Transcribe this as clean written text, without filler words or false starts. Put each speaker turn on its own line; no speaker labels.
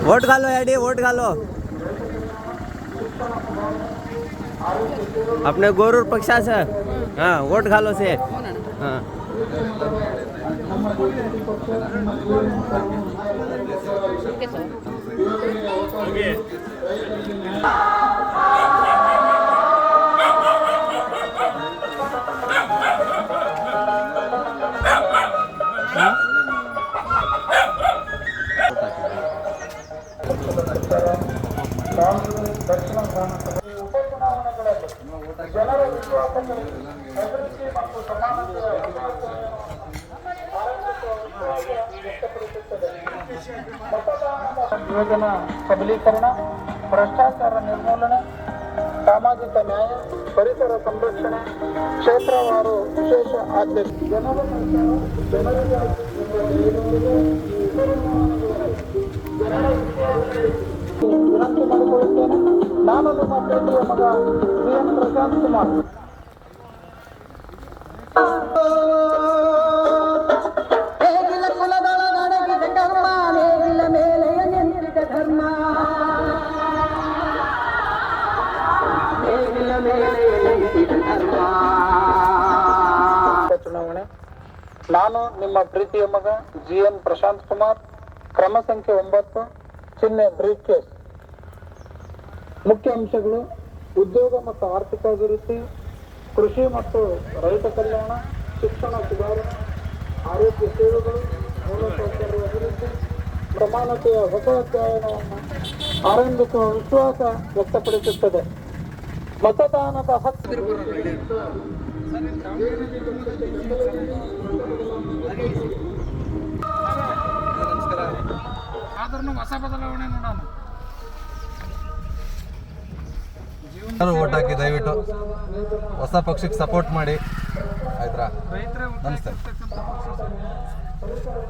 Vote घालो AD, vote घालो. अपने गोरूर पक्षाचं हां वोट घालो से हां.
ಯೋಜನಾ ಸಬಲೀಕರಣ, ಭ್ರಷ್ಟಾಚಾರ ನಿರ್ಮೂಲನೆ, ಸಾಮಾಜಿಕ ನ್ಯಾಯ, ಪರಿಸರ ಸಂರಕ್ಷಣೆ, ಕ್ಷೇತ್ರವಾರು ವಿಶೇಷ ಆದ್ಯತೆ, ವಿನಂತಿ ಮಾಡಿಕೊಳ್ಳುತ್ತೇನೆ. ನಾನು ನಿಮ್ಮ ಪ್ರೀತಿಯ ಮಗ CM ಪ್ರಶಾಂತ್ ಕುಮಾರ್. ಚುನಾವಣೆ. ನಾನು ನಿಮ್ಮ ಪ್ರೀತಿಯ ಮಗ GM ಪ್ರಶಾಂತ್ ಕುಮಾರ್, ಕ್ರಮ ಸಂಖ್ಯೆ 9, ಚಿಹ್ನೆ ಬ್ರೀಫ್ ಕೇಸ್. ಮುಖ್ಯ ಅಂಶಗಳು: ಉದ್ಯೋಗ ಮತ್ತು ಆರ್ಥಿಕ ಅಭಿವೃದ್ಧಿ, ಕೃಷಿ ಮತ್ತು ರೈತ ಕಲ್ಯಾಣ, ಶಿಕ್ಷಣ ಸುಧಾರಣೆ, ಆರೋಗ್ಯ ಸೇವೆಗಳು, ಮೂಲಸೌಕರ್ಯ ಅಭಿವೃದ್ಧಿ, ಸಮಾನತೆಯ ಹೊಸ ಅಧ್ಯಯನವನ್ನು ಆರಂಭಿಸುವ ವಿಶ್ವಾಸ ವ್ಯಕ್ತಪಡಿಸುತ್ತದೆ. ಮತದಾನದ ಹಕ್ಕು ಹೊಸ ಬದಲಾವಣೆ ನೋಡೋಣ.
ಓಟ್ ಹಾಕಿ ದಯವಿಟ್ಟು ಹೊಸ ಪಕ್ಷಕ್ಕೆ ಸಪೋರ್ಟ್ ಮಾಡಿ ಆಯ್ತಾ. ನಮಸ್ತೆ.